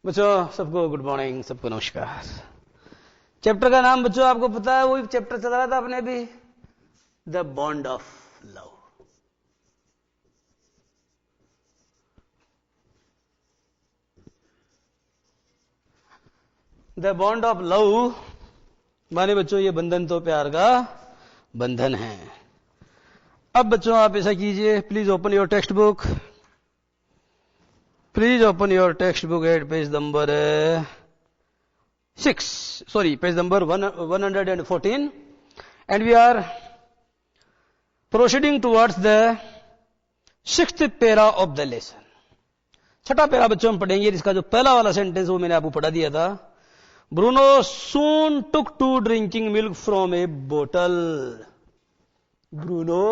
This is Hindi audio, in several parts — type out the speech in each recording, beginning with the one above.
बच्चों सबको गुड मॉर्निंग, सबको नमस्कार। चैप्टर का नाम बच्चों आपको पता है, वही चैप्टर चल रहा था अपने भी, the bond of love. The bond of love माने बच्चों ये बंधन तो प्यार का बंधन है। अब बच्चों आप ऐसा कीजिए, please open your text book, please open your text book at page number 6, sorry, page number 114, and we are proceeding towards the 6th para of the lesson. छठा पैरा बच्चों हम पढ़ेंगे, जिसका जो पहला वाला सेंटेंस वो मैंने आपको पढ़ा दिया था। Bruno soon took to drinking milk from a bottle. Bruno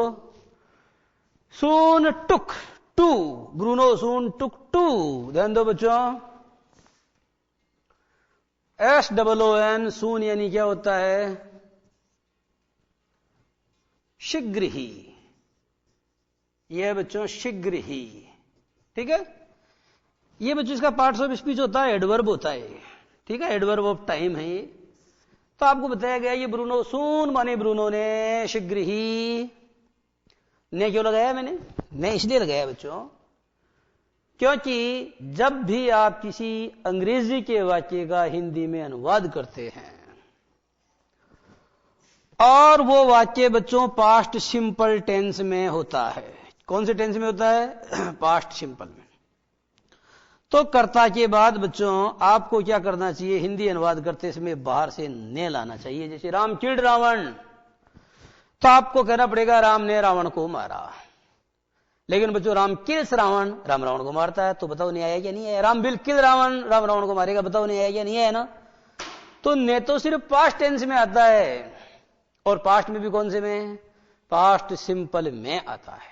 soon took to, Bruno soon took to, ध्यान दो बच्चों, SOON सून यानी क्या होता है? शीघ्र ही। यह बच्चों शीघ्र ही, ठीक है। यह बच्चों इसका पार्ट्स ऑफ स्पीच होता है, एडवर्ब होता है, ठीक है, एडवर्ब ऑफ टाइम है ये। तो आपको बताया गया ये ब्रूनो सून माने ब्रूनो ने शीघ्र ही। ने क्यों लगाया मैंने? ने इसलिए लगाया बच्चों क्योंकि जब भी आप किसी अंग्रेजी के वाक्य का हिंदी में अनुवाद करते हैं और वो वाक्य बच्चों पास्ट सिंपल टेंस में होता है। कौन से टेंस में होता है? पास्ट सिंपल में। तो कर्ता के बाद बच्चों आपको क्या करना चाहिए? हिंदी अनुवाद करते समय बाहर से ने लाना चाहिए। जैसे राम किल्ड रावण, तो आपको कहना पड़ेगा राम ने रावण को मारा। लेकिन बच्चों राम किल्स रावण, राम रावण को मारता है, तो बताओ नहीं आया क्या नहीं आया? राम विल किल रावण, राम रावण को मारेगा, बताओ नहीं आया क्या नहीं आया ना? तो ने तो सिर्फ पास्ट टेंस में आता है, और पास्ट में भी कौन से में? पास्ट सिंपल में आता है।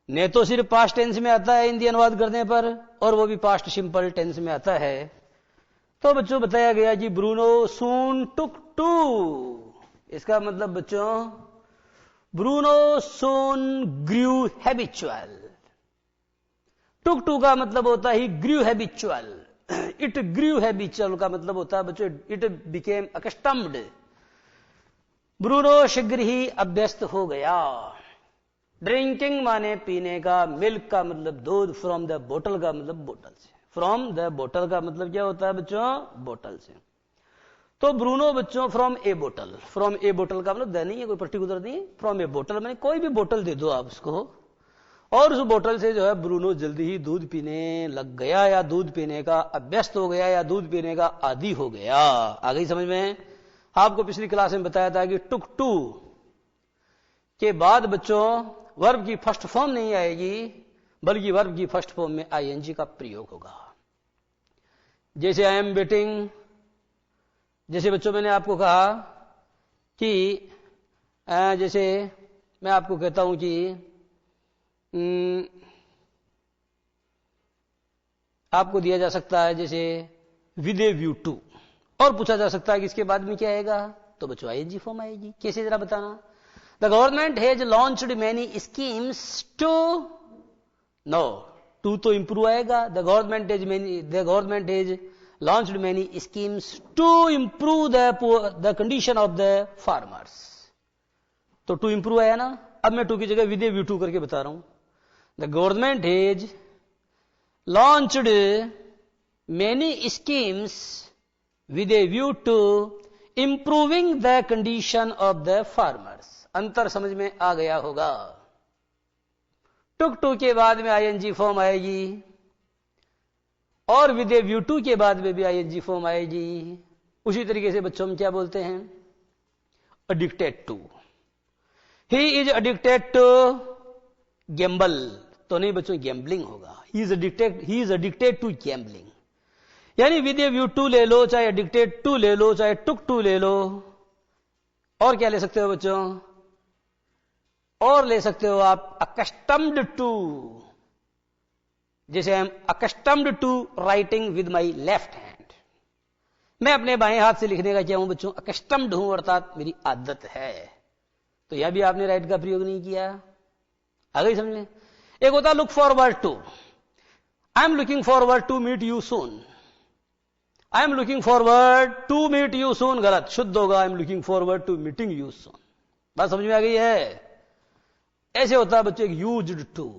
ने तो सिर्फ पास्ट टेंस में आता है हिंदी अनुवाद करने पर, और वो भी पास्ट सिंपल टेंस में आता है। तो बच्चों बताया गया कि ब्रूनो सून टुक टू, इसका मतलब बच्चों Bruno soon grew habitual. Took to का मतलब होता है grew habitual. It grew habitual का मतलब होता है बच्चों इट बिकेम अकस्टम्ड। ब्रूनो शीघ्र ही अभ्यस्त हो गया। ड्रिंकिंग माने पीने का, मिल्क का मतलब दूध, फ्रॉम द बोतल का मतलब बोतल से। फ्रॉम द बोतल का मतलब क्या होता है बच्चों? बोतल से। तो ब्रूनो बच्चों फ्रॉम ए बोतल, फ्रॉम ए बोतल का मतलब नहीं है कोई पर्टिकुलर नहीं, फ्रॉम ए बोतल मैंने कोई भी बोतल दे दो आप उसको, और उस बोतल से जो है ब्रूनो जल्दी ही दूध पीने लग गया, या दूध पीने का अभ्यस्त हो गया, या दूध पीने का आदी हो गया। आ गई समझ में? आपको पिछली क्लास में बताया था कि टुक टू के बाद बच्चों वर्ब की फर्स्ट फॉर्म नहीं आएगी, बल्कि वर्ब की फर्स्ट फॉर्म में आईएनजी का प्रयोग होगा। जैसे आई एम वेटिंग, जैसे बच्चों मैंने आपको कहा कि जैसे मैं आपको कहता हूं कि आपको दिया जा सकता है जैसे विद ए व्यू टू, और पूछा जा सकता है कि इसके बाद में क्या आएगा? तो बच्चों आईएनजी फॉर्म आएगी। कैसे जरा बताना? The government has launched many schemes to, no to तो इंप्रूव आएगा। The government has launched many schemes to improve the condition of the farmers. तो to improve आया ना? अब मैं to की जगह with a view to करके बता रहा हूं। The government has launched many schemes with a view to improving the condition of the farmers. अंतर समझ में आ गया होगा। टुक टू के बाद में आईएनजी फॉर्म आएगी, और विद ए व्यू टू के बाद में भी आईएनजी फॉर्म आएगी। उसी तरीके से बच्चों हम क्या बोलते हैं? Addicted to, he is addicted to gamble, तो नहीं बच्चों गैम्बलिंग होगा। He is addicted to gambling. यानी विद ए व्यू टू ले लो, चाहे एडिक्टेड टू ले लो, चाहे टुक टू ले लो, और क्या ले सकते हो बच्चों? और ले सकते हो आप अकस्टम्ड टू। जैसे I am accustomed to writing with my left hand, मैं अपने बाएं हाथ से लिखने का क्या हूं बच्चों? अकस्टम्ड हूं, अर्थात मेरी आदत है। तो यह भी आपने राइट का प्रयोग नहीं किया। आ गई समझ में? एक होता look forward to, I am looking forward to meet you soon. I am looking forward to meet you soon गलत, शुद्ध होगा I am looking forward to meeting you soon. बात समझ में आ गई है? ऐसे होता है बच्चों एक यूज्ड टू,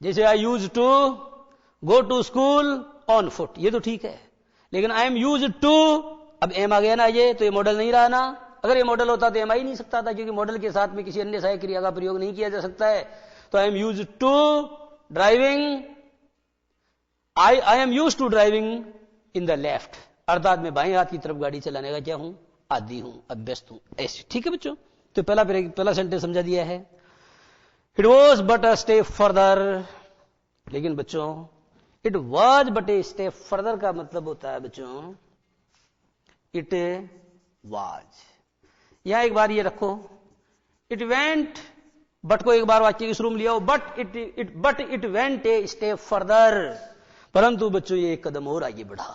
जैसे I use to go to school on foot, ये तो ठीक है, लेकिन आई एम यूज टू, अब एम आ गया ना, ये तो ये मॉडल नहीं रहा ना। अगर ये मॉडल होता तो एम आ ही नहीं सकता था, क्योंकि मॉडल के साथ में किसी अन्य सहायक क्रिया का प्रयोग नहीं किया जा सकता है। तो I am use to driving, I am use to driving in the left, अर्थात मैं बाएं हाथ की तरफ गाड़ी चलाने का क्या हूं, आदी हूं, अभ्यस्त हूं, ऐसे। ठीक है बच्चों, तो पहला सेंटेंस समझा दिया है। It was but a step further, लेकिन बच्चों it was but a step further का मतलब होता है बच्चों इट वाज। यहां एक बार ये रखो, इट वेंट, बट को एक बार वाक्य के शुरू में लिया हो, but it went a step further, परंतु बच्चों ये एक कदम और आगे बढ़ा।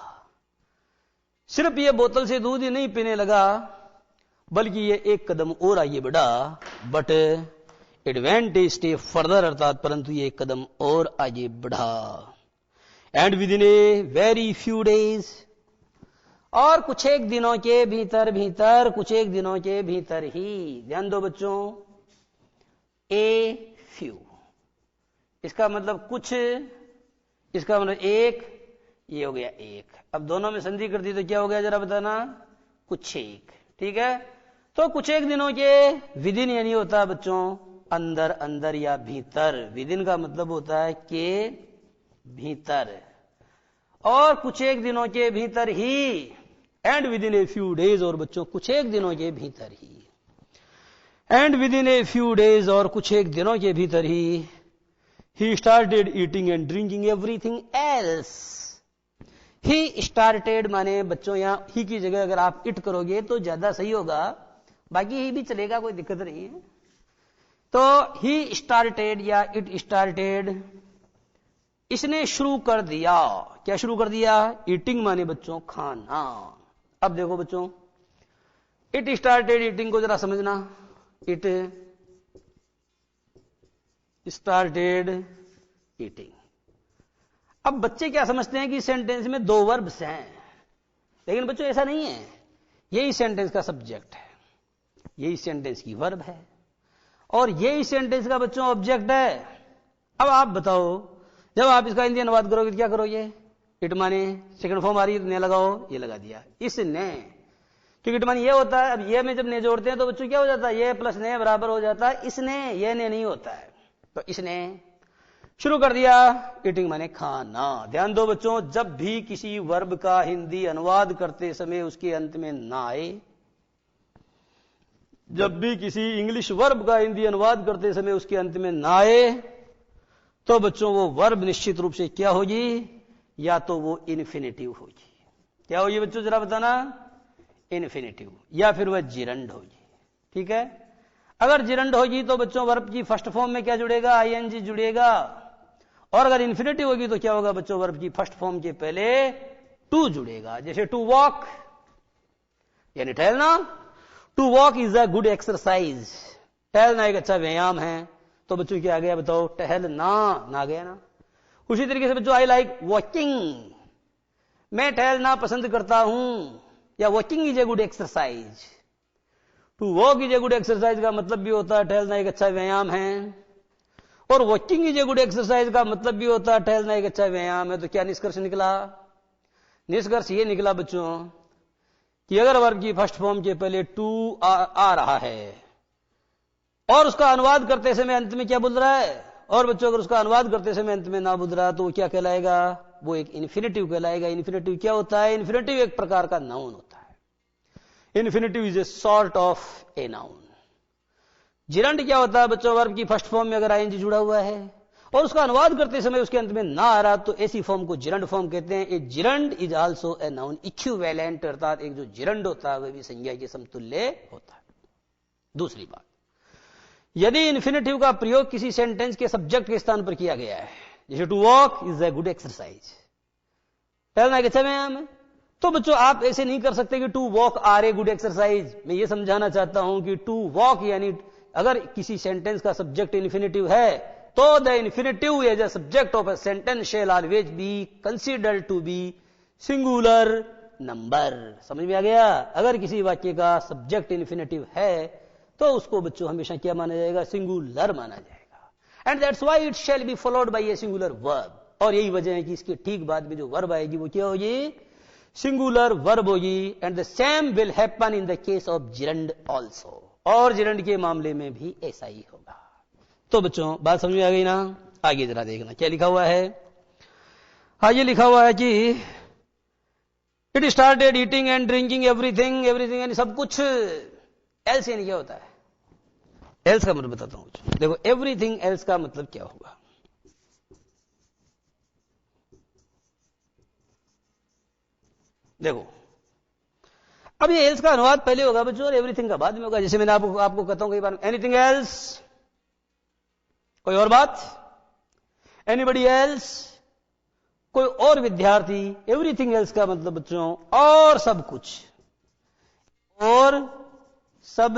सिर्फ ये बोतल से दूध ही नहीं पीने लगा, बल्कि ये एक कदम और आगे बढ़ा। But it went a step further, अर्थात परंतु ये एक कदम और आगे बढ़ा। And within a very few days, और कुछ एक दिनों के भीतर, कुछ एक दिनों के भीतर ही, ध्यान दो बच्चों, ए फ्यू, इसका मतलब कुछ, इसका मतलब एक, ये हो गया एक। अब दोनों में संधि कर दी तो क्या हो गया जरा बताना, कुछ एक। ठीक है, तो कुछ एक दिनों के, विदिन यानी होता है बच्चों अंदर, अंदर या भीतर, विदिन का मतलब होता है के भीतर, और कुछ एक दिनों के भीतर ही, and within a few days, और बच्चों कुछ एक दिनों के भीतर ही, and within a few days, और कुछ एक दिनों के भीतर ही started eating and drinking everything else. He started माने बच्चों यहां ही की जगह अगर आप इट करोगे तो ज्यादा सही होगा, बाकी ही भी चलेगा, कोई दिक्कत नहीं है। तो ही स्टार्टेड या इट स्टार्टेड, इसने शुरू कर दिया। क्या शुरू कर दिया? ईटिंग माने बच्चों खाना। अब देखो बच्चों, इट स्टार्टेड ईटिंग को जरा समझना, इट स्टार्टेड ईटिंग। अब बच्चे क्या समझते हैं कि सेंटेंस में दो वर्ब्स हैं, लेकिन बच्चों ऐसा नहीं है, यही सेंटेंस का सब्जेक्ट है, यही सेंटेंस की वर्ब है, और यही सेंटेंस का बच्चों ऑब्जेक्ट है। अब आप बताओ, जब आप इसका हिंदी अनुवाद करोगे तो क्या करोगे? इट माने सेकंड फॉर्म आ रही है तो ने लगाओ, ये लगा दिया, इसने, क्योंकि इट माने ये होता है। अब ये में जब ने जोड़ते हैं तो बच्चों क्या हो जाता है, ये प्लस ने बराबर हो जाता है इसने, ये ने नहीं होता है। तो इसने शुरू कर दिया, ईटिंग माने खाना। ध्यान दो बच्चों, जब भी किसी वर्ब का हिंदी अनुवाद करते समय उसके अंत में ना आए, जब भी किसी इंग्लिश वर्ब का हिंदी अनुवाद करते समय उसके अंत में ना आए, तो बच्चों वो वर्ब निश्चित रूप से क्या होगी, या तो वो इन्फिनेटिव होगी। क्या होगी बच्चों जरा बताना? इन्फिनेटिव, या फिर वह जिरंड होगी। ठीक है, अगर जिरंड होगी तो बच्चों वर्ब की फर्स्ट फॉर्म में क्या जुड़ेगा? आईएनजी जुड़ेगा। और अगर इन्फिनेटिव होगी तो क्या होगा बच्चों? वर्ब की फर्स्ट फॉर्म के पहले टू जुड़ेगा। जैसे टू वॉक यानी टहलना, to walk is a good exercise, टहलना एक अच्छा व्यायाम है। तो बच्चों क्या आ गया बताओ? टहलना, ना गया ना। उसी तरीके से बच्चों आई लाइक वॉकिंग, मैं टहलना पसंद करता हूं, या walking is a good exercise. To walk is a good exercise का मतलब भी होता है टहलना एक अच्छा व्यायाम है, और walking is a good exercise का मतलब भी होता है टहलना एक अच्छा व्यायाम है। तो क्या निष्कर्ष निकला? निष्कर्ष ये निकला बच्चों कि अगर वर्ब की फर्स्ट फॉर्म के पहले टू आ रहा है और उसका अनुवाद करते समय अंत में क्या बोल रहा है, और बच्चों अगर उसका अनुवाद करते समय अंत में ना बोल रहा तो वो क्या कहलाएगा? वो एक इन्फिनेटिव कहलाएगा। इन्फिनेटिव क्या होता है? इन्फिनेटिव एक प्रकार का नाउन होता है। Infinitive is a sort of a noun. Gerund क्या होता है बच्चों? वर्ब की फर्स्ट फॉर्म में अगर आईएनजी जुड़ा हुआ है और उसका अनुवाद करते समय उसके अंत में ना आ रहा तो ऐसी फॉर्म को जिरंड फॉर्म कहते हैं। A gerund is also a noun equivalent, अर्थात एक जो जिरंड होता है वह भी संज्ञा के समतुल्य होता है। दूसरी बात, यदि इन्फिनेटिव का प्रयोग किसी सेंटेंस के सब्जेक्ट के स्थान पर किया गया है, जैसे to walk is a good exercise, टहलना एक अच्छा व्यायाम है, तो बच्चों आप ऐसे नहीं कर सकते कि to walk are a good exercise. मैं ये समझाना चाहता हूं कि टू वॉक यानी अगर किसी सेंटेंस का सब्जेक्ट इन्फिनेटिव है तो the infinitive as a subject of a sentence shall always be considered to be singular number. समझ में आ गया? अगर किसी वाक्य का सब्जेक्ट इन्फिनेटिव है तो उसको बच्चों हमेशा क्या माना जाएगा? सिंगुलर माना जाएगा। And that's why it shall be followed by a singular verb. और यही वजह है कि इसके ठीक बाद में जो वर्ब आएगी वो क्या होगी? सिंगुलर वर्ब होगी। And the same will happen in the case of gerund also. और जिरंड के मामले में भी ऐसा ही होगा। तो बच्चों बात समझ में आ गई ना? आगे जरा देखना क्या लिखा हुआ है। आगे लिखा हुआ है कि it started eating and drinking everything. Everything यानी सब कुछ। एल्स यानी क्या होता है? एल्स का मतलब बताता हूं। देखो एवरीथिंग एल्स का मतलब क्या होगा? देखो अब ये एल्स का अनुवाद पहले होगा बच्चों और एवरीथिंग का बाद में होगा। जैसे मैंने आपको कहता हूं कई बार, एनीथिंग एल्स, कोई और बात, एनीबडी एल्स, कोई और विद्यार्थी। एवरीथिंग एल्स का मतलब बच्चों और सब कुछ, और सब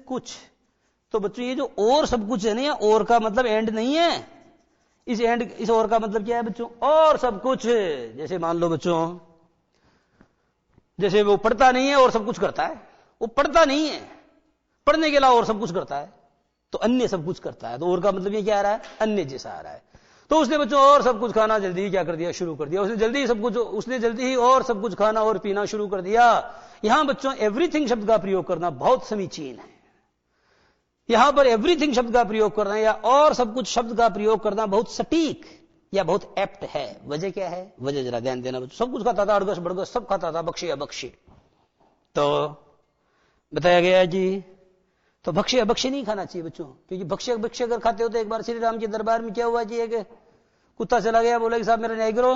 कुछ। तो बच्चों ये जो और सब कुछ है ना, या और का मतलब एंड नहीं है। इस और का मतलब क्या है बच्चों? और सब कुछ। जैसे मान लो बच्चों, जैसे वो पढ़ता नहीं है और सब कुछ करता है। वो पढ़ता नहीं है, पढ़ने के अलावा और सब कुछ करता है, तो अन्य सब कुछ करता है। तो और का मतलब ये क्या आ रहा है? अन्य जैसा आ रहा है। तो उसने बच्चों और सब कुछ खाना जल्दी ही क्या कर दिया? शुरू कर दिया। उसने जल्दी ही और सब कुछ खाना और पीना शुरू कर दिया। यहां बच्चों एवरीथिंग शब्द का प्रयोग करना बहुत समीचीन है। यहां पर एवरीथिंग शब्द का प्रयोग करना या और सब कुछ शब्द का प्रयोग करना बहुत सटीक या बहुत एप्ट है। वजह क्या है? वजह जरा ध्यान देना बच्चों। सब कुछ खाता था, अड़गस बड़गस सब खाता था, बख्शे अबख्शे। तो बताया गया है जी, तो भक्ष्य अभक्ष्य नहीं खाना चाहिए बच्चों, क्योंकि भक्ष्य अभक्ष्य अगर खाते हो तो एक बार श्री राम के दरबार में क्या हुआ जी, एक कुत्ता चला गया, बोला कि साहब मेरा न्याय करो।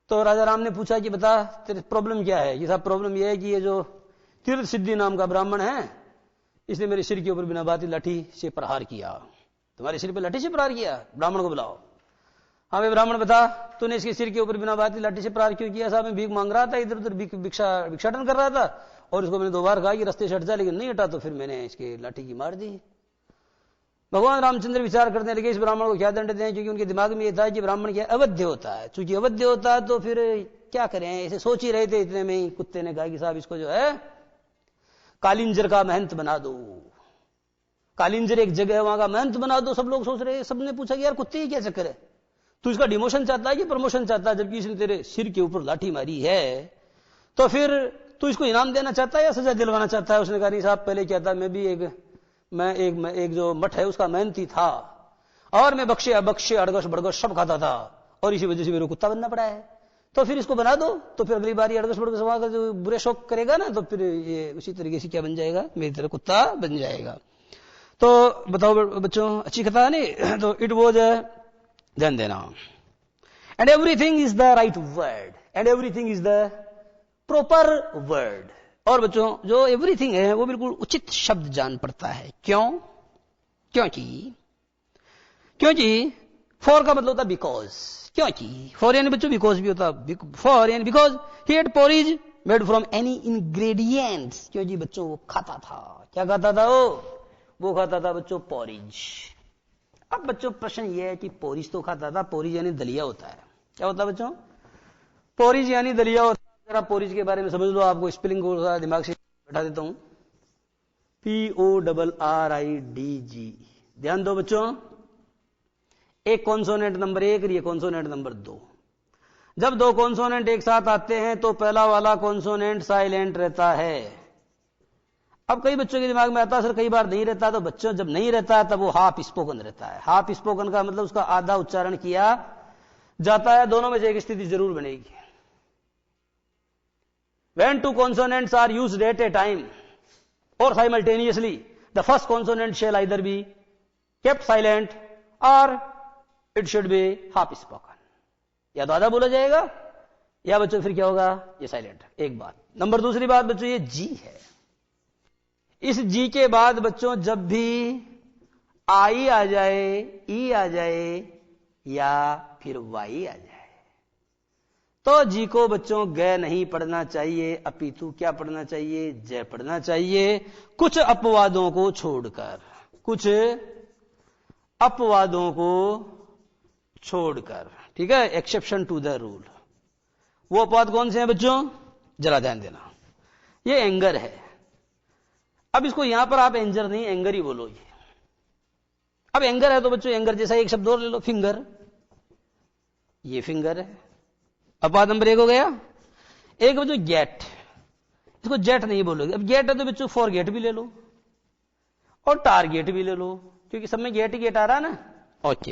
तो राजा राम ने पूछा कि बता तेरे प्रॉब्लम क्या है? ये साहब प्रॉब्लम यह है कि ये जो तीर्थ सिद्धि नाम का ब्राह्मण है, इसने मेरे सिर के ऊपर बिना बात लाठी से प्रहार किया। तुम्हारे सिर पर लाठी से प्रहार किया? ब्राह्मण को बुलाओ। हाँ भाई ब्राह्मण बता, तूने इसके सिर के ऊपर बिना बात लाठी से प्रहार क्यों किया? साहब मैं भीख मांग रहा था, इधर उधर भिक्षाटन कर रहा था, और इसको मैंने 2 बार कहा कि रास्ते से हट जा, लेकिन नहीं हटा, तो फिर मैंने इसके लाठी की मार दी। भगवान रामचंद्र विचार करने लगे इस ब्राह्मण को क्या दंड दें, क्योंकि उनके दिमाग में यह था कि ब्राह्मण क्या अवध्य होता है। चूंकि अवध्य होता है तो फिर क्या करें, ऐसे सोच ही रहे थे। इतने में ही कुत्ते ने कहा कि साहब इसको जो है कालिंजर का महंत बना दो। कालिंजर एक जगह है, वहां का महंत बना दो। सब लोग सोच रहे, सबने पूछा कि यार कुत्ते ही क्या चक्कर है, तू इसका डिमोशन चाहता है कि प्रमोशन चाहता है? जबकि इसने तेरे सिर के ऊपर लाठी मारी है, तो फिर तू इसको इनाम देना चाहता है या सजा दिलवाना चाहता है? उसने कहा नहीं साहब, पहले क्या था, मैं भी एक जो मठ है उसका मेहनती था, और मैं बख्शे अबख्शे अड़गश बड़गश सब खाता था, और इसी वजह से मेरे को कुत्ता बनना पड़ा है। तो फिर इसको बना दो, तो फिर अगली बार अड़गश बड़गश का जो बुरे शौक करेगा ना, तो फिर ये उसी तरीके से क्या बन जाएगा? मेरी तरह कुत्ता बन जाएगा। तो बताओ बच्चों, अच्छी कथा है नहीं? तो इट वॉज, ध्यान देना, and everything is the right word, and everything is the proper word. और बच्चों जो एवरीथिंग है वो बिल्कुल उचित शब्द जान पड़ता है। क्यों? क्योंकि फॉर का मतलब होता है बिकॉज। क्योंकि फॉर यानी बच्चों बिकॉज भी होता, फॉर यानी because he had porridge made from any ingredients. क्योंकि बच्चों वो खाता था, क्या खाता था? वो खाता था बच्चों पोरिज। अब बच्चों प्रश्न ये है कि पोरिज तो खाता था, पोरिज यानी दलिया होता है। क्या होता है बच्चों? पोरिज यानी दलिया होता है। जरा पोरिज के बारे में समझ लो, आपको स्पेलिंग को दिमाग से बैठा देता हूं। PORRIDG। ध्यान दो बच्चों, एक कॉन्सोनेंट नंबर 1 और ये कॉन्सोनेंट नंबर 2। जब 2 कॉन्सोनेंट एक साथ आते हैं तो पहला वाला कॉन्सोनेंट साइलेंट रहता है। अब कई बच्चों के दिमाग में आता है सर कई बार नहीं रहता, तो बच्चों जब नहीं रहता तब वो हाफ स्पोकन रहता है। हाफ स्पोकन का मतलब उसका आधा उच्चारण किया जाता है। दोनों में से एक स्थिति जरूर बनेगी। When 2 consonants are used at a time or simultaneously, the first consonant shall either be kept silent or it should be half spoken। या तो आधा बोला जाएगा या बच्चों फिर क्या होगा? ये साइलेंट। एक बात। नंबर दूसरी बात बच्चों, ये जी है। इस जी के बाद बच्चों जब भी आई आ जाए, ई आ जाए या फिर वाई आ जाए, तो जी को बच्चों ग नहीं पढ़ना चाहिए, अपितु क्या पढ़ना चाहिए? जय पढ़ना चाहिए। कुछ अपवादों को छोड़कर, कुछ अपवादों को छोड़कर, ठीक है, एक्सेप्शन टू द रूल। वो अपवाद कौन से हैं बच्चों? जरा ध्यान देना। ये एंगर है। अब इसको यहां पर आप एंजर नहीं, एंगर ही बोलोगे। अब एंगर है तो बच्चों एंगर जैसा एक शब्द और ले लो, फिंगर। ये फिंगर है, अपवाद नंबर 1 हो गया। एक बच्चों गेट, इसको जेट नहीं बोलोगे। अब गेट है तो बच्चों फॉरगेट भी ले लो और टारगेट भी ले लो, क्योंकि सब में गेट ही गेट आ रहा है ना। ओके।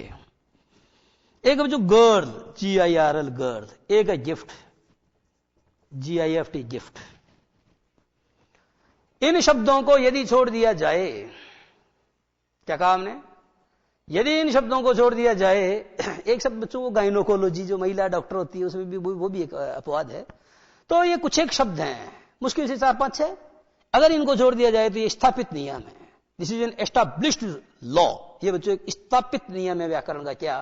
एक बच्चों गर्ल, GIRL गर्ल। एक है गिफ्ट, GIFT गिफ्ट। इन शब्दों को यदि छोड़ दिया जाए, क्या कहा हमने? यदि इन शब्दों को छोड़ दिया जाए, एक शब्द बच्चों को गाइनोकोलॉजी, जो महिला डॉक्टर होती है, उसमें भी वो भी एक अपवाद है। तो ये कुछ एक शब्द हैं, मुश्किल से 4-5 है। अगर इनको छोड़ दिया जाए तो ये स्थापित नियम है। This is an established law. ये बच्चों एक स्थापित नियम है व्याकरण का। क्या?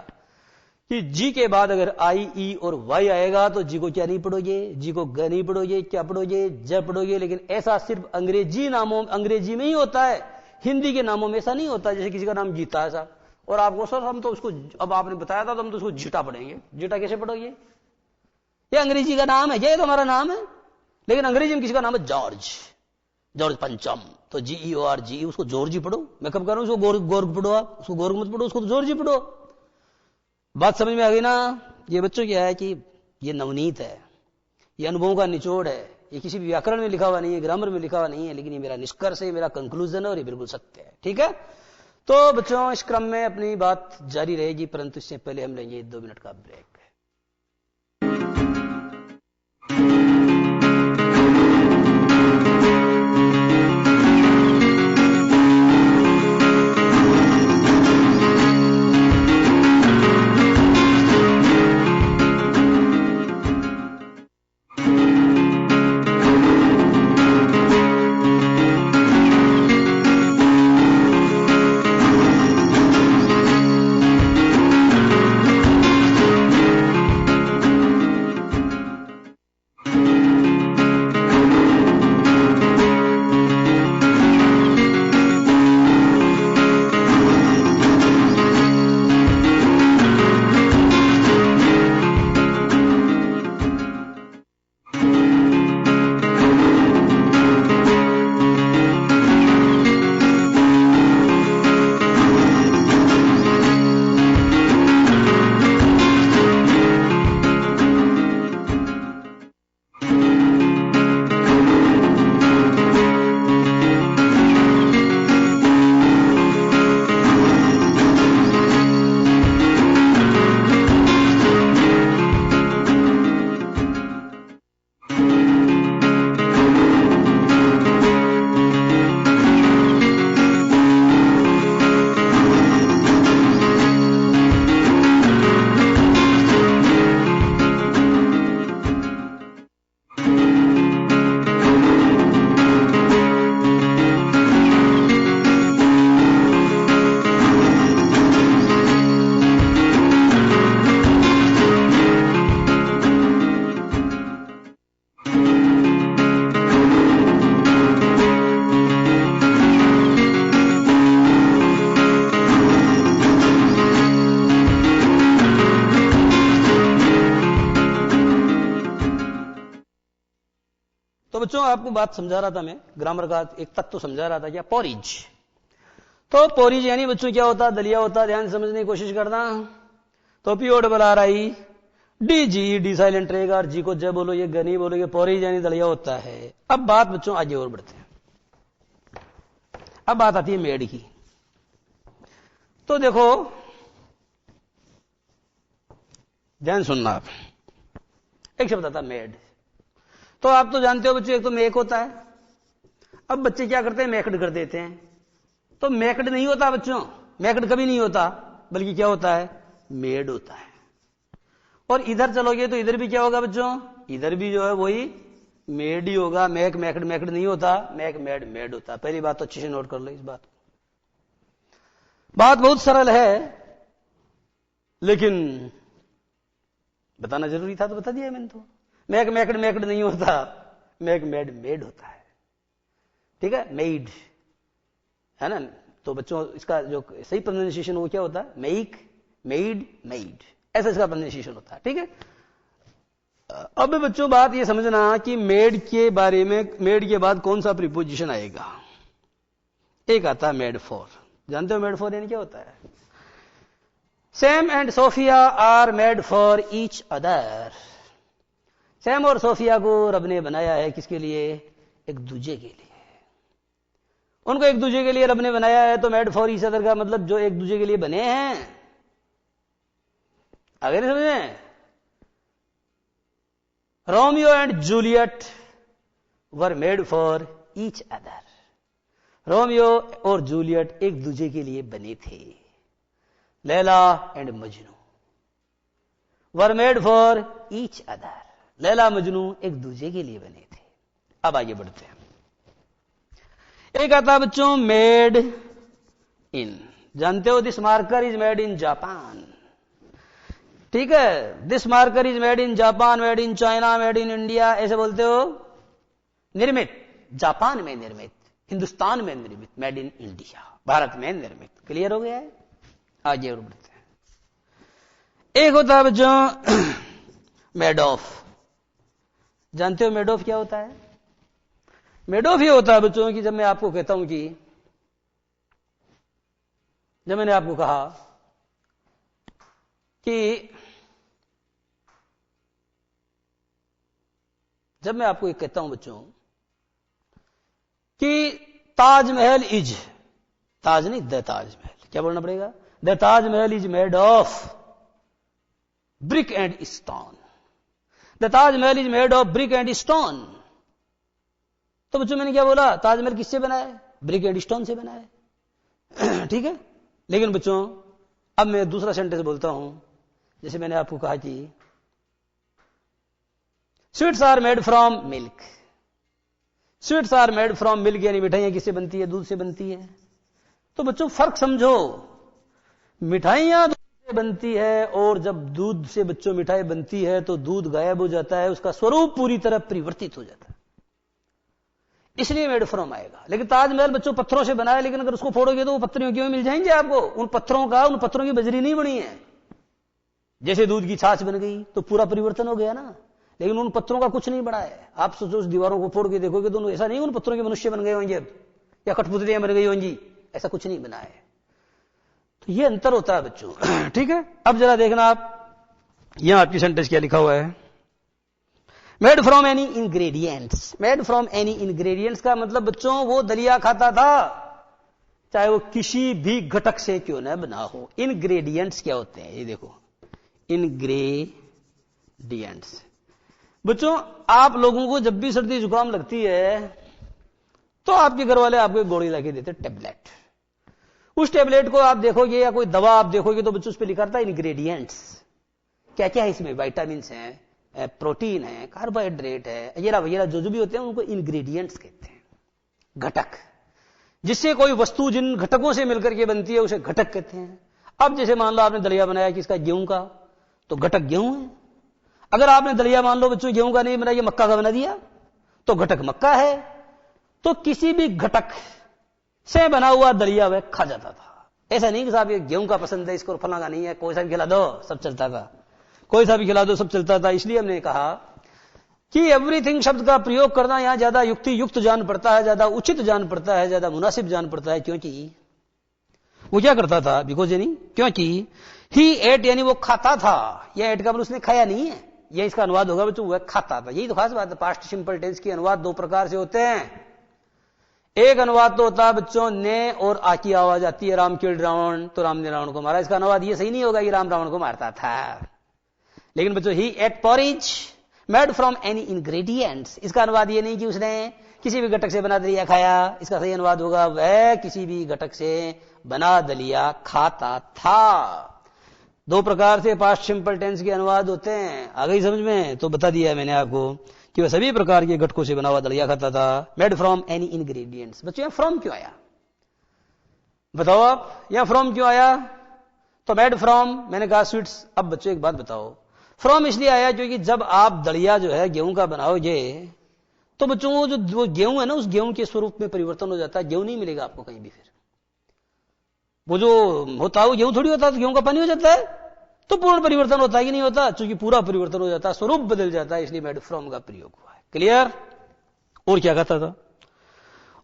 कि जी के बाद अगर आई, ई और वाई आएगा तो जी को क्या नहीं पढ़ोगे? जी को ग नहीं पढ़ोगे, क्या पढ़ोगे? ज पढ़ोगे। लेकिन ऐसा सिर्फ अंग्रेजी नामों, अंग्रेजी में ही होता है, हिंदी के नामों में ऐसा नहीं होता। जैसे किसी का नाम गीता है साहब, और आपको सर हम तो उसको, अब आपने बताया था तो हम तो उसको जीटा पढ़ेंगे। जीटा कैसे पढ़ोगे? ये अंग्रेजी का नाम है, ये तुम्हारा नाम है। लेकिन अंग्रेजी में किसी का नाम है जॉर्ज, जॉर्ज पंचम, तो GEORG, उसको जॉर्ज पढ़ो। मैं कब कह रहा हूं उसको गोर्ग पढ़ो, आप उसको गोर्ग मत पढ़ो, उसको तो जॉर्ज पढ़ो। बात समझ में आ गई ना? ये बच्चों क्या है कि ये नवनीत है, ये अनुभवों का निचोड़ है। ये किसी भी व्याकरण में लिखा हुआ नहीं है, ग्रामर में लिखा हुआ नहीं है, लेकिन ये मेरा निष्कर्ष है, मेरा कंक्लूजन है और ये बिल्कुल सत्य है। ठीक है, तो बच्चों इस क्रम में अपनी बात जारी रहेगी, परंतु इससे पहले हम लेंगे 2 मिनट का ब्रेक। बच्चों आपको बात समझा रहा था मैं, ग्रामर का एक तत्व समझा रहा था। क्या? पोरिज। तो पोरिज यानी बच्चों क्या होता? दलिया होता। ध्यान समझने की कोशिश करना। तो PORRI, DG, डी साइलेंट रहेगा और जी को जय बोलो, ये गनी बोलोगे। पोरिज यानी दलिया होता है। अब बात बच्चों आगे और बढ़ते हैं। अब बात आती है मेड की। तो देखो ध्यान सुनना आप, एक शब्द आता मेड। तो आप तो जानते हो बच्चों, एक तो मेक होता है। अब बच्चे क्या करते हैं? मेकड कर देते हैं। तो मेकड नहीं होता बच्चों, मेकड कभी नहीं होता, बल्कि क्या होता है? मेड होता है। और इधर चलोगे तो इधर भी क्या होगा बच्चों? इधर भी जो है वही मेड ही होगा। मेक मेकड मेकड नहीं होता, मेक मेड मेड होता है। पहली बात तो अच्छे से नोट कर लो इस बात। बात बहुत सरल है, लेकिन बताना जरूरी था तो बता दिया मैंने। तो मेक मेकड मेकड नहीं होता, मेक मेड मेड होता है। ठीक है, मेड है ना। तो बच्चों इसका जो सही प्रोनाउंसिएशन वो क्या होता है? मेक, मेड, मेड, ऐसा इसका प्रोनाउंसिएशन होता है। ठीक है। अब बच्चों बात ये समझना कि मेड के बारे में, मेड के बाद कौन सा प्रीपोजिशन आएगा। एक आता है मेड फॉर। जानते हो मेड फॉर यानी क्या होता है? Sam and Sophia are made for each other. Sam और सोफिया को रब ने बनाया है किसके लिए? एक दूसरे के लिए। उनको एक दूसरे के लिए रब ने बनाया है, तो मेड फॉर ईच अदर का मतलब जो एक दूसरे के लिए बने हैं। आगे नहीं समझे? Romeo and Juliet were made for each other. Romeo और जूलियट एक दूसरे के लिए बने थे। Laila and Majnu were made for each other. Laila Majnu एक दूसरे के लिए बने थे। अब आगे बढ़ते हैं। एक आता बच्चों मेड इन। जानते हो this marker is made in Japan. ठीक है। This marker is made in Japan, made in China, made in India, ऐसे बोलते हो। निर्मित जापान में निर्मित, हिंदुस्तान में निर्मित, मेड इन इंडिया, भारत में निर्मित। क्लियर हो गया है? आगे और बढ़ते हैं। एक होता है बच्चों मेड ऑफ। जानते हो मेड ऑफ क्या होता है? मेड ऑफ ये होता है बच्चों कि जब मैं आपको कहता हूं कि, जब मैंने आपको कहा कि, जब मैं आपको एक कहता हूं बच्चों कि ताजमहल इज, ताज नहीं द ताजमहल, क्या बोलना पड़ेगा? The Taj Mahal is made of brick and stone. The Taj Mahal is made of brick and stone. तो बच्चों मैंने क्या बोला? ताजमहल किससे बना है? ब्रिक एंड स्टोन से बना है। ठीक है। लेकिन बच्चों अब मैं दूसरा सेंटेंस बोलता हूं। जैसे मैंने आपको कहा कि sweets are made from milk. Sweets are made from milk यानी मिठाइयां किससे बनती है? दूध से बनती है। तो बच्चों फर्क समझो, मिठाइयां दूध से बनती है और जब दूध से बच्चों मिठाई बनती है तो दूध गायब हो जाता है, उसका स्वरूप पूरी तरह परिवर्तित हो जाता है, इसलिए मेड फ्रॉम आएगा। लेकिन ताजमहल बच्चों पत्थरों से बना है, लेकिन अगर उसको फोड़ोगे तो वो पत्थरों क्यों मिल जाएंगे आपको? उन पत्थरों की बजरी नहीं बनी है। जैसे दूध की छाछ बन गई तो पूरा परिवर्तन हो गया ना, लेकिन उन पत्थरों का कुछ नहीं बना है। आप सोचो उस दीवारों को फोड़ के देखोगे तो ऐसा नहीं उन पत्थरों के मनुष्य बन गए होंगे अब, या कठपुतलियां बन गई होंगी, ऐसा कुछ नहीं बना है। तो ये अंतर होता है बच्चों। ठीक है। अब जरा देखना आप, यहां आपकी सेंटेंस क्या लिखा हुआ है? Made from any ingredients. Made from any ingredients का मतलब बच्चों वो दलिया खाता था चाहे वो किसी भी घटक से क्यों न बना हो। इंग्रेडिएंट्स क्या होते हैं? ये देखो इंग्रेडिएंट्स। बच्चों आप लोगों को जब भी सर्दी जुकाम लगती है तो आपके घर वाले आपको एक गोली लाके देते टेबलेट। उस टेबलेट को आप देखोगे या कोई दवा आप देखोगे तो बच्चों उस पर लिखा रहता है इंग्रेडिएंट्स। क्या क्या है इसमें? विटामिन है, प्रोटीन है, कार्बोहाइड्रेट है, वगैरह वगैरह जो भी होते हैं उनको इंग्रेडिएंट्स कहते हैं। घटक, जिससे कोई वस्तु जिन घटकों से मिलकर के बनती है उसे घटक कहते हैं। अब जैसे मान लो आपने दलिया बनाया किसका? गेहूं का, तो घटक गेहूं है। अगर आपने दलिया मान लो बच्चों गेहूं का नहीं बनाया, मक्का का बना दिया, तो घटक मक्का है। तो किसी भी घटक से बना हुआ दलिया वह खा जाता था। ऐसा नहीं कि साहब ये गेहूं का पसंद है, इसको फलाना का नहीं है, कोई सा भी खिला दो सब चलता था, कोई सा भी खिला दो सब चलता था। इसलिए हमने कहा कि एवरीथिंग शब्द का प्रयोग करना यहां ज्यादा युक्त जान पड़ता है, ज्यादा उचित जान पड़ता है, ज्यादा मुनासिब जान पड़ता है। क्योंकि वो क्या करता था? बिकॉज यानी क्योंकि ही एट यानी वो खाता था। यह एट का मतलब उसने खाया नहीं है, यह इसका अनुवाद होगा बच्चों, वह खाता था। यही तो खास बात है। पास्ट सिंपल टेंस के अनुवाद दो प्रकार से होते हैं। एक अनुवाद तो होता है बच्चों ने और आ की आवाज आती है, राम किल्ड रावण, तो राम ने रावण को मारा। इसका अनुवाद ये सही नहीं होगा कि राम रावण को मारता था। लेकिन बच्चों he ate porridge made from any ingredients, इसका अनुवाद ये नहीं कि उसने किसी भी घटक से बना दलिया खाया। इसका सही अनुवाद होगा वह किसी भी घटक से बना दलिया खाता था। दो प्रकार से पास्ट सिंपल टेंस के अनुवाद होते हैं। आ गई समझ में? तो बता दिया है मैंने आपको कि वह सभी प्रकार के घटकों से बना हुआ दलिया खाता था। Made from any ingredients. बच्चों फ्रॉम क्यों आया? बताओ आप, यह फ्रॉम क्यों आया? तो मेड फ्रॉम मैंने कहा स्वीट्स। अब बच्चों एक बात बताओ, फ्रॉम इसलिए आया क्योंकि जब आप दलिया जो है गेहूं का बनाओगे तो बच्चों वो जो गेहूं है ना, उस गेहूं के स्वरूप में परिवर्तन हो जाता है। गेहूं नहीं मिलेगा आपको कहीं भी। फिर वो जो होता है वो गेहूं थोड़ी होता है, तो गेहूं का पानी हो जाता है। तो पूर्ण परिवर्तन होता है कि नहीं होता? क्योंकि पूरा परिवर्तन हो जाता है, स्वरूप बदल जाता है, इसलिए मेड फ्रॉम का प्रयोग हुआ है। क्लियर? और क्या खाता था?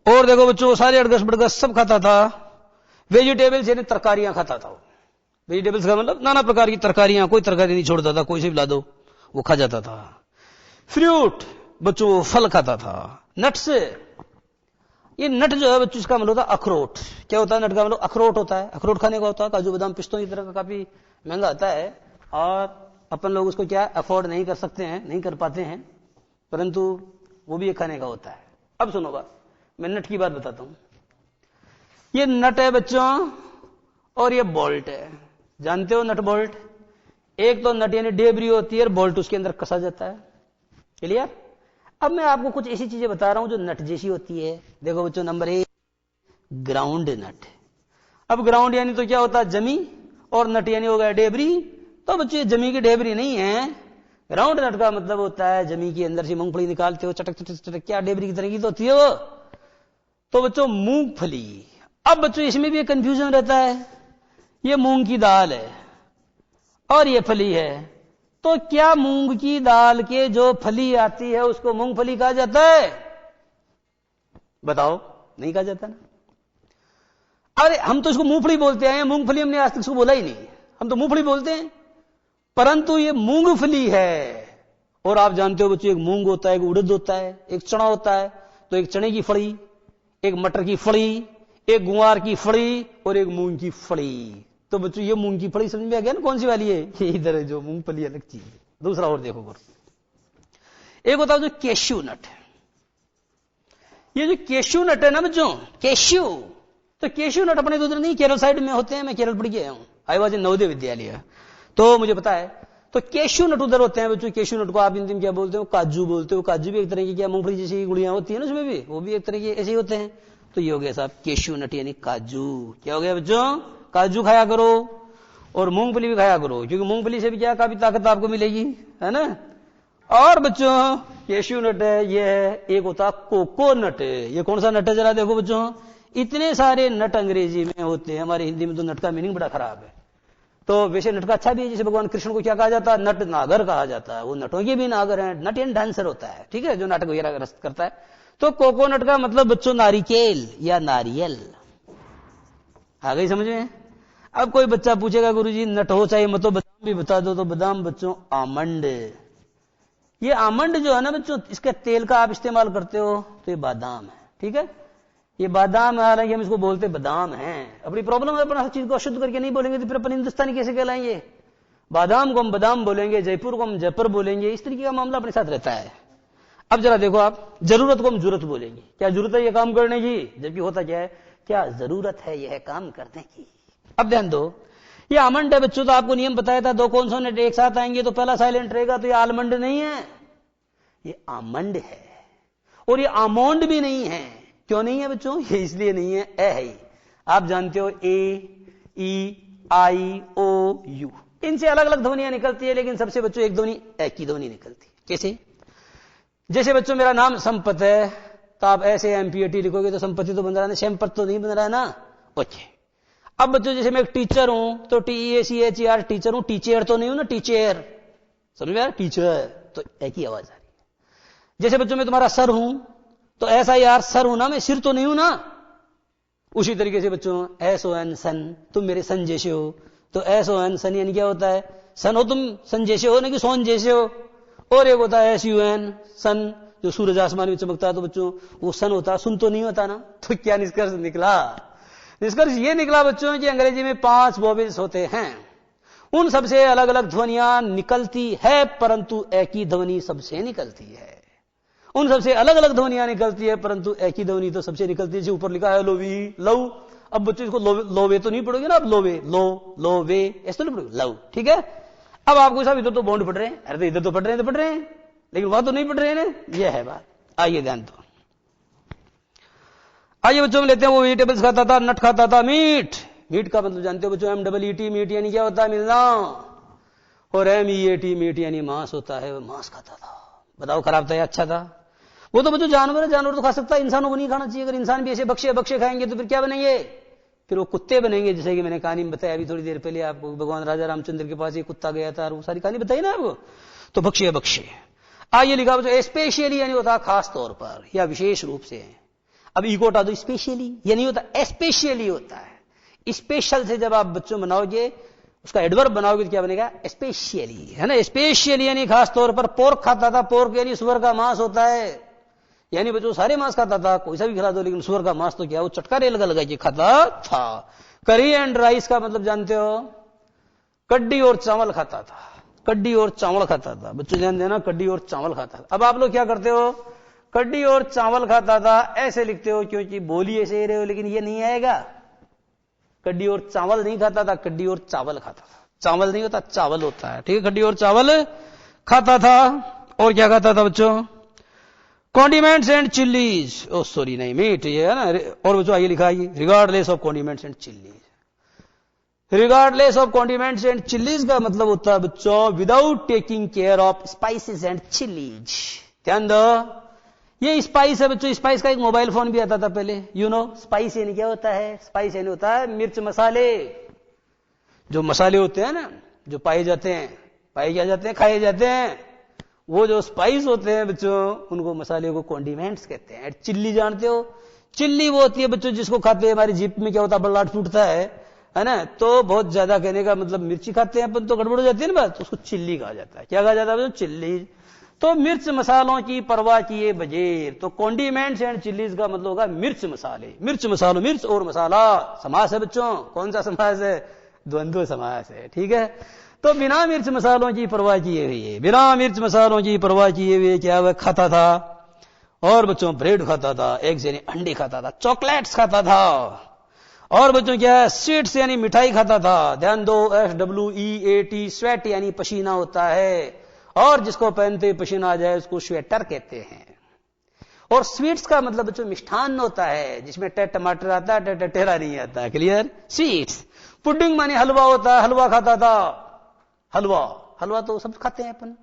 और देखो बच्चों, सारे अड़गस बड़गस सब खाता था। वेजिटेबल्स यानी तरकारियां खाता था। वेजिटेबल्स का मतलब नाना प्रकार की तरकारियां, कोई तरकारी नहीं छोड़ता था, कोई से भी ला दो वो खा जाता था। फ्रूट बच्चों, फल खाता था। नट्स, ये नट जो है बच्चों इसका मतलब होता है अखरोट। क्या होता है नट का मतलब? अखरोट होता है। अखरोट खाने का होता है। काजू बादाम पिस्तों की तरह का काफी महंगा आता है और अपन लोग उसको क्या अफोर्ड नहीं कर सकते हैं, नहीं कर पाते हैं, परंतु वो भी एक खाने का होता है। अब सुनो बात, मैं नट की बात बताता हूं। ये नट है बच्चों और ये बोल्ट है। जानते हो नट बोल्ट? एक तो नट यानी डेबरी होती है और बोल्ट उसके अंदर कसा जाता है। क्लियर? अब मैं आपको कुछ ऐसी चीजें बता रहा हूं जो नट जैसी होती है। देखो बच्चों, नंबर 1 ग्राउंड नट। अब ग्राउंड यानी तो क्या होता है? जमी, और नट यानी हो गया डेबरी। तो बच्चों ये जमी की डेबरी नहीं है। ग्राउंड नट का मतलब होता है जमी के अंदर से मूंगफली निकालते हो, चटक चटक चटक, क्या डेबरी की तरह की तो होती है वो। तो बच्चों मूंगफली। अब बच्चों इसमें भी एक कंफ्यूजन रहता है, ये मूंग की दाल है और ये फली है, तो क्या मूंग की दाल के जो फली आती है उसको मूंगफली कहा जाता है? बताओ, नहीं कहा जाता ना। अरे हम तो इसको मूंगफली बोलते हैं, मूंगफली हमने आज तक इसको बोला ही नहीं, हम तो मूंगफली बोलते हैं, परंतु ये मूंगफली है। और आप जानते हो बच्चों, एक मूंग होता है, एक उड़द होता है, एक चना होता है। तो एक चने की फली, एक मटर की फली, एक गुआर की फली और एक मूंग की फली। तो बच्चों ये मूंग की फली समझ में आ गया ना कौन सी वाली है? ये इधर है जो मूंगफली, अलग चीज है। दूसरा और देखो, एक होता है जो कैश्यू नट है। ये जो कैश्यू नट है ना बच्चों, कैश्यू, तो कैश्यू नट अपने उधर नहीं, केरल साइड में होते हैं। मैं केरल पढ़ के आया हूं, I was in Navodaya Vidyalaya, तो मुझे पता है। तो कैश्यू नट उधर होते हैं बच्चों। कैश्यू नट को आप हिंदी में क्या बोलते हो? काजू बोलते हो। काजू भी एक तरह की क्या मूंगफली जैसी गुड़ियां होती है ना, उसमें भी वो भी एक तरह के ऐसे ही होते हैं। तो ये हो गया साहब कैश्यू नट यानी काजू। क्या हो गया बच्चों? काजू खाया करो और मूंगफली भी खाया करो, क्योंकि मूंगफली से भी क्या काफी ताकत आपको मिलेगी, है ना। और बच्चों कैश्यू नट है, ये है। एक होता कोको नट। ये कौन सा नट है जरा देखो बच्चों। इतने सारे नट अंग्रेजी में होते हैं, हमारे हिंदी में तो नट का मीनिंग बड़ा खराब है। तो वैसे नट का अच्छा भी है, जैसे भगवान कृष्ण को क्या कहा जाता है? नट नागर कहा जाता है। वो नटों के भी नागर हैं। नट यानी डांसर होता है, ठीक है, जो नाटक वगैरह करता है। तो कोकोनट का मतलब बच्चों नारिकेल या नारियल। आ गई समझ में? अब कोई बच्चा पूछेगा गुरुजी नट हो चाहे मत हो, बादाम भी बता दो। तो बादाम बच्चों आमंड। ये आमंड जो है ना बच्चों, इसके तेल का आप इस्तेमाल करते हो तो ये बादाम है, ठीक है। ये बादाम आ रहा है, हम इसको बोलते बादाम हैं। अपनी प्रॉब्लम है, अपन हर चीज को अशुद्ध करके नहीं बोलेंगे तो फिर अपन हिंदुस्तानी कैसे कहलाएंगे? बादाम को हम बादाम बोलेंगे, जयपुर को हम जयपुर बोलेंगे, इस तरीके का मामला अपने साथ रहता है। अब जरा देखो आप, जरूरत को हम जरूरत बोलेंगे। क्या जरूरत है ये काम करने की? जबकि होता क्या है, क्या जरूरत है यह काम करने की। अब ध्यान दो, ये आमंड है बच्चों। तो आपको नियम बताया था, दो कॉन्सोनेंट एक साथ आएंगे तो पहला साइलेंट रहेगा। तो ये आलमंड नहीं है, ये आमंड है। और ये आमोंड भी नहीं है। क्यों नहीं है बच्चों? ये इसलिए नहीं है, ए है। आप जानते हो ए, ई, आई, ओ, यू, इनसे अलग अलग ध्वनियां निकलती है, लेकिन सबसे बच्चों एक ध्वनि ए की ध्वनि निकलती है। कैसे? जैसे बच्चों मेरा नाम संपत है, तो आप ऐसे एमपीएटी लिखोगे तो संपत्ति तो बन रहा है ना, सेमपत तो नहीं बन रहा है ना। ओके। अब बच्चों जैसे मैं एक टीचर हूं तो TEACHER टीचर हूं, टीचर तो नहीं हूं ना, टीचर। समझ में? टीचर तो एक ही आवाज आ रही है। जैसे बच्चों मैं तुम्हारा सर हूं तो ऐसा यार सर हूं ना, मैं सिर तो नहीं हूं ना। उसी तरीके से बच्चों SON सन, तुम मेरे सन जैसे हो। तो SON सन यानी क्या होता है? सन हो तुम, सन जैसे हो, ना कि सोन जैसे हो। और एक होता है SUN सन, जो सूरज आसमान में चमकता है। तो बच्चों वो सन होता है, सुन तो नहीं होता ना। तो क्या निष्कर्ष निकला? निष्कर्ष ये निकला बच्चों कि अंग्रेजी में 5 वोवेल्स होते हैं, उन सबसे अलग अलग ध्वनियां निकलती है, परंतु एक ही ध्वनि सबसे निकलती है। उन सबसे अलग अलग ध्वनियां निकलती है, परंतु एक ही ध्वनि तो सबसे निकलती है। ऊपर लिखा है लोवी, लव। अब बच्चों इसको लोवे तो नहीं पढ़ोगे ना, अब लोवे, लो वे ऐसे तो नहीं पढ़ोगे, लव, ठीक है। अब आपको साहब इधर तो बॉन्ड पढ़ रहे हैं, अरे तो इधर तो पढ़ रहे हैं, तो पढ़ रहे हैं, लेकिन वहां तो नहीं पढ़ रहे हैं ना। यह है बात। आइए ध्यान दो। आइए बच्चों में लेते हैं, वो वेजिटेबल्स खाता था, नट खाता था, मीट। मीट का मतलब जानते हो बच्चों, MEET मीट यानी क्या होता है? मिलना। और MEAT मीट यानी मांस होता है, मांस खाता था। बताओ खराब था या अच्छा था? वो तो बच्चों जानवर है, जानवर तो खा सकता है, इंसानों को नहीं खाना चाहिए। अगर इंसान भी ऐसे बख्शे खाएंगे तो फिर क्या बनेंगे? फिर वो कुत्ते बनेंगे, जैसे कि मैंने कहानी में बताया अभी थोड़ी देर पहले आपको, भगवान राजा रामचंद्र के पास एक कुत्ता गया था और वो सारी कहानी बताई ना आपको। तो भक्ष्य भक्ष्य ये लिखा बच्चों स्पेशली यानी होता खास तौर पर या विशेष रूप से। अब इको हटा दो, स्पेशली ये नहीं होता, स्पेशली होता है। स्पेशल से जब आप बच्चों बनाओगे, उसका एडवर्ब बनाओगे तो क्या बनेगा, स्पेशली, है ना। स्पेशली यानी खास तौर पर। पोर्क खाता था, पोर्क यानी सुअर का मांस होता है, यानी बच्चों सारे मांस खाता था, कोई सा भी खिला दो, लेकिन सुअर का मांस तो क्या वो चटकारे लगा के खाता था। करी एंड राइस का मतलब जानते हो, कड्डी और चावल खाता था, कड्डी और चावल खाता था। बच्चों ध्यान देना, कड्डी और चावल खाता था। अब आप लोग क्या करते हो, कड्डी और चावल खाता था ऐसे लिखते हो क्योंकि बोली ऐसे ही रहे हो, लेकिन ये नहीं आएगा। कड्डी और चावल नहीं खाता था, कड्डी और चावल खाता था। चावल नहीं होता, चावल होता है, ठीक है। कड्डी और चावल खाता था। और क्या खाता था बच्चों, condiments and chillies, oh sorry नहीं मीट, ये है ना। और बच्चों आइए लिखा है regardless of condiments and chillies. Regardless of condiments and chillies का मतलब होता है बच्चों without taking care of spices and chillies. ध्यान दो, ये स्पाइस है बच्चों। स्पाइस का एक मोबाइल फोन भी आता था पहले, यू नो। स्पाइस यानी क्या होता है, स्पाइस यानी होता है मिर्च मसाले। जो मसाले होते हैं ना, जो पाए जाते हैं, पाए क्या जाते हैं, खाए जाते हैं, वो जो स्पाइस होते हैं बच्चों, उनको मसाले को कॉन्डिमेंट्स कहते हैं। चिल्ली जानते हो, चिल्ली वो होती है बच्चों जिसको खाते हैं हमारी जीप में क्या होता है, बल्लाट फूटता है ना। तो बहुत ज्यादा कहने का मतलब मिर्ची खाते हैं अपन तो गड़बड़ हो जाती है ना बात, तो उसको चिल्ली कहा जाता है। क्या कहा जाता है बच्चों, चिल्ली। तो मिर्च मसालों की परवाह किए बगैर, तो कॉन्डिमेंट्स एंड चिल्लीज का मतलब होगा मिर्च मसाले। मिर्च मसालों, मिर्च और मसाला समास है बच्चों। कौन सा समास है, द्वंद्व समास है, ठीक है। तो बिना मिर्च मसालों की परवाह किए हुए, बिना मिर्च मसालों की परवाह किए हुए क्या वह खाता था। और बच्चों ब्रेड खाता था, एग्स यानी अंडे खाता था, चॉकलेट्स खाता था। और बच्चों क्या है, स्वीट्स यानी मिठाई खाता था। ध्यान दो, SWEAT, स्वेट यानी पसीना होता है, और जिसको पहनते पसीना आ जाए उसको स्वेटर कहते हैं। और स्वीट्स का मतलब बच्चों मिष्ठान होता है, जिसमें टमाटर आता है, टेरा नहीं आता है। Clear, sweets. पुडिंग मानी हलवा होता है, हलवा खाता था। हलवा, हलवा तो सब खाते हैं अपन,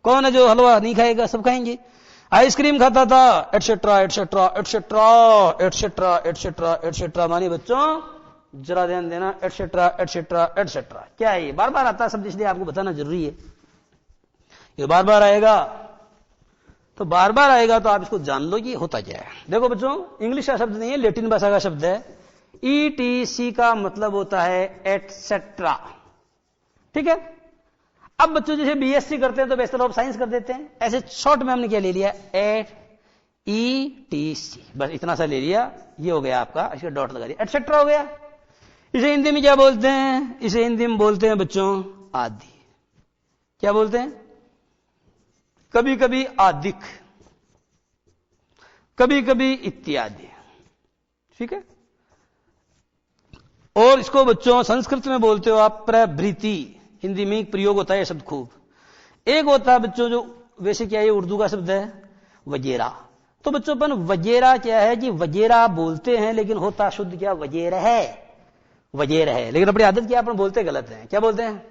कौन है जो हलवा नहीं खाएगा, सब खाएंगे। आइसक्रीम खाता था, etcetera etcetera etcetera etcetera etcetera etcetera. मानी बच्चों जरा ध्यान देना, एटसेट्रा एटसेट्रा एटसेट्रा क्या है, ये बार बार आता है शब्द, इसलिए आपको बताना जरूरी है। ये बार बार आएगा, तो बार बार आएगा तो आप इसको जान लो कि होता क्या है। देखो बच्चों, इंग्लिश का शब्द नहीं है, लैटिन भाषा का शब्द है। ETC का मतलब होता है एटसेट्रा, ठीक है। अब बच्चों जैसे BSc करते हैं तो बैचलर ऑफ साइंस कर देते हैं, ऐसे शॉर्ट में हमने क्या ले लिया, ETC, बस इतना सा ले लिया, ये हो गया आपका, इसका डॉट लगा दिया, एटसेट्रा हो गया। इसे हिंदी में क्या बोलते हैं, इसे हिंदी में बोलते हैं बच्चों आदि। क्या बोलते हैं, कभी कभी आदिक, कभी कभी इत्यादि, ठीक है। और इसको बच्चों संस्कृत में बोलते हो आप प्रभृति, हिंदी में एक प्रयोग होता है शब्द खूब। एक होता है बच्चों जो वैसे क्या है, उर्दू का शब्द है वगैरा। तो बच्चों अपन वगैरा क्या है कि वगैरा बोलते हैं, लेकिन होता शुद्ध क्या, वगैरह है, वगैरह है, लेकिन अपनी आदत क्या अपन बोलते गलत है। क्या बोलते हैं,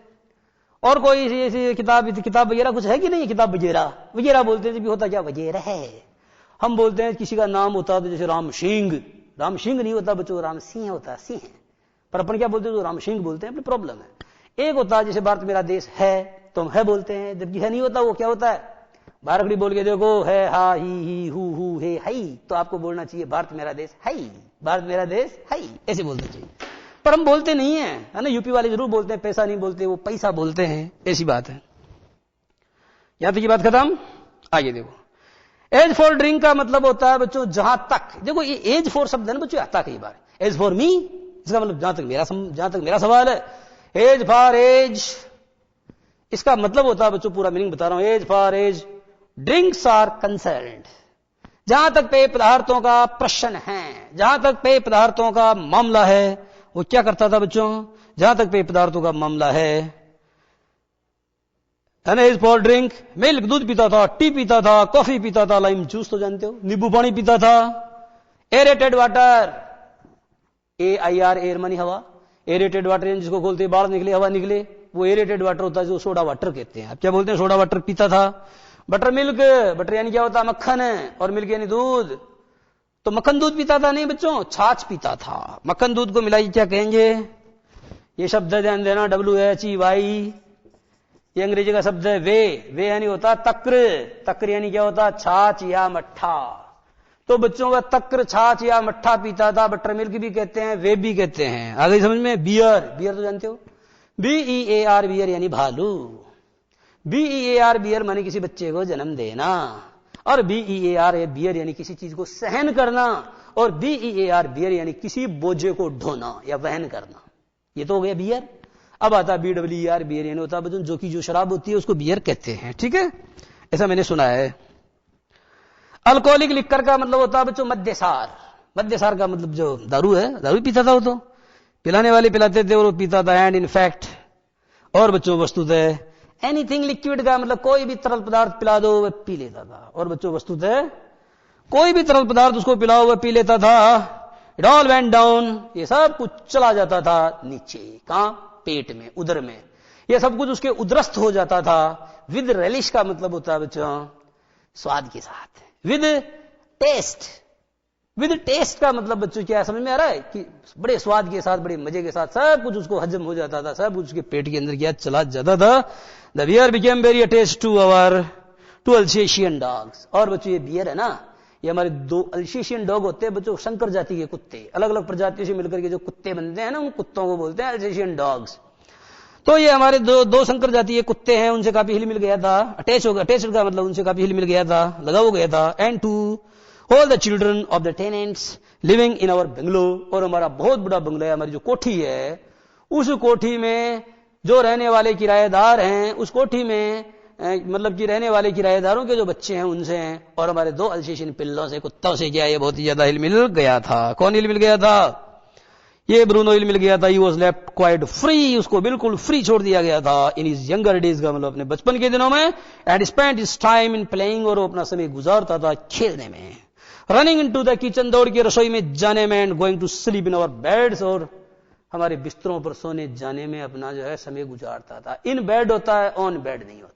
और कोई ऐसी किताब वगैरह कुछ है कि नहीं, किताब वगैरह, वगैरह बोलते हैं, जब होता क्या, वगैरह है। हम बोलते हैं किसी का नाम होता तो जैसे राम सिंह, राम सिंह नहीं होता बच्चों, राम सिंह होता, सिंह, पर अपन क्या बोलते हैं, तो राम सिंह बोलते हैं, अपनी प्रॉब्लम है। एक होता है जैसे भारत मेरा देश है, तो हम है बोलते हैं, जबकि है नहीं होता, वो क्या होता है, बारकड़ी बोल के देखो, है हा ही हु हे हाई, तो आपको बोलना चाहिए भारत मेरा देश हाई, भारत मेरा देश हाई, ऐसे बोलना चाहिए। पर हम बोलते नहीं है ना। यूपी वाले जरूर बोलते हैं, पैसा नहीं बोलते, वो पैसा बोलते हैं, ऐसी बात है। यहां तक की बात खत्म। आगे देखो, एज फॉर ड्रिंक का मतलब होता है बच्चों जहां तक, देखो ये एज फॉर शब्द है ना बच्चों, आता कई बार, एज फॉर मी, इसका मतलब जहां तक मेरा सवाल है, एज फॉर एज, इसका मतलब होता है बच्चों, पूरा मीनिंग बता रहा हूं, as far as drinks are concerned, जहां तक पेय पदार्थों का प्रश्न है, जहां तक पेय पदार्थों का मामला है, वो क्या करता था बच्चों, जहां तक पेय पदार्थों का मामला है ना, एज फॉर ड्रिंक, मिल्क दूध पीता था, टी पीता था, कॉफी पीता था, लाइम जूस तो जानते हो, नींबू पानी पीता था, एरेटेड वाटर, AIR एयर मानी हवा, एरेटेड वाटर जिसको खोलते बाढ़ निकले, हवा निकले, वो एरेटेड वाटर होता है, जो सोडा वाटर कहते हैं। आप क्या बोलते हैं, सोडा वाटर पीता था। बटर मिल्क, बटर यानी क्या होता है, मक्खन है, और मिल्क यानी दूध, तो मक्खन दूध पीता था? नहीं बच्चों, छाछ पीता था। मक्खन दूध को मिलाइए क्या कहेंगे? ये शब्द ध्यान देना, WHEY, ये अंग्रेजी का शब्द है। वे यानी होता तक्र, तक्र यानी क्या होता? छाछ या मट्ठा। तो बच्चों का तक्र, छाछ या मट्ठा पीता था, बटर मिल्क भी कहते हैं, वे भी कहते हैं। आगे समझ में? बियर, बियर तो जानते हो, BEAR, बियर यानी भालू। BEAR, बियर माने किसी बच्चे को जन्म देना, और BEAR, बियर यानी किसी चीज को सहन करना, और BEAR, बियर यानी किसी बोझे को ढोना या वहन करना। ये तो हो गया बियर। अब आता BWER, बियर यानी होता है जो शराब होती है उसको बियर कहते हैं। ठीक है, ऐसा मैंने सुना है। अल्कोहलिक लिक्कर का मतलब होता है बच्चों मद्यसार। मद्यसार का मतलब जो दारू है, दारू पीता था वो, तो पिलाने वाले पिलाते थे और वो पीता था। एंड इनफैक्ट, और बच्चों वस्तुतः एनीथिंग लिक्विड का मतलब कोई भी तरल पदार्थ पिला दो वह पी लेता था। और बच्चों वस्तुतः कोई भी तरल पदार्थ उसको पिलाओ वह पी लेता था। इट ऑल वेंट डाउन, ये सब कुछ चला जाता था नीचे। कहां? पेट में, उदर में। ये सब कुछ उसके उदरस्थ हो जाता था। विद रेलिश का मतलब होता है बच्चों स्वाद के साथ। विद टेस्ट, विद टेस्ट का मतलब बच्चों क्या समझ में आ रहा है? कि बड़े स्वाद के साथ, बड़े मजे के साथ सब कुछ उसको हजम हो जाता था, सब कुछ उसके पेट के अंदर क्या चला जाता था। The bear became very attached to Alsatian dogs. और बच्चों ये बियर है ना, ये हमारे 2 अल्सेशियन डॉग होते हैं बच्चों, शंकर जाति के कुत्ते। अलग अलग प्रजातियों से मिलकर के जो कुत्ते बनते हैं ना, उन कुत्तों को बोलते हैं अल्सेशियन डॉग्स। तो ये हमारे दो शंकर जाति के कुत्ते हैं, उनसे काफी हिल मिल गया था। अटैच का मतलब उनसे काफी हिल मिल गया था, लगा हो गया था। And to all the children of the tenants living in our bungalow, और हमारा बहुत बड़ा बंगला है, हमारी जो कोठी है, उस कोठी में जो रहने वाले किराएदार हैं, उस कोठी में मतलब कि रहने वाले किराएदारों के जो बच्चे हैं उनसे हैं, और हमारे 2 अल्सेशियन पिल्लों से, कुत्तों से क्या ये बहुत ही ज्यादा हिल मिल गया था। कौन हिल मिल गया था? ये ब्रूनो हिल मिल गया था। He was left quite free, उसको बिल्कुल फ्री छोड़ दिया गया था। इन हिज यंगर डेज का मतलब अपने बचपन के दिनों में। And spent his time in playing, और वो अपना समय गुजारता था खेलने में। रनिंग इनटू द किचन, दौड़ के रसोई में जाने में। And going to sleep in our beds, और हमारे बिस्तरों पर सोने जाने में अपना जो है समय गुजारता था। इन बेड होता है, ऑन बेड नहीं होता।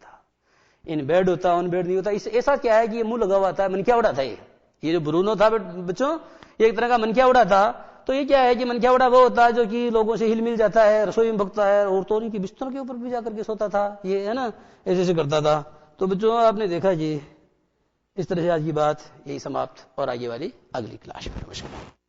इन बेड होता है, ऑन बेड नहीं होता। इस ऐसा क्या है कि ये मुंह लगा हुआ था, मन क्या उड़ा था। ये जो ब्रूनो था बच्चों, ये एक तरह का मन क्या उड़ा था। तो ये क्या है कि मन क्या उड़ा वो होता है जो कि लोगों से हिल मिल जाता है, रसोई में भगता है, औरतों की बिस्तरों के ऊपर भी जाकर के सोता था, ये है ना, ऐसे करता था। तो बच्चों आपने देखा जी, इस तरह से आज की बात यही समाप्त, और आगे वाली अगली क्लास में। नमस्कार।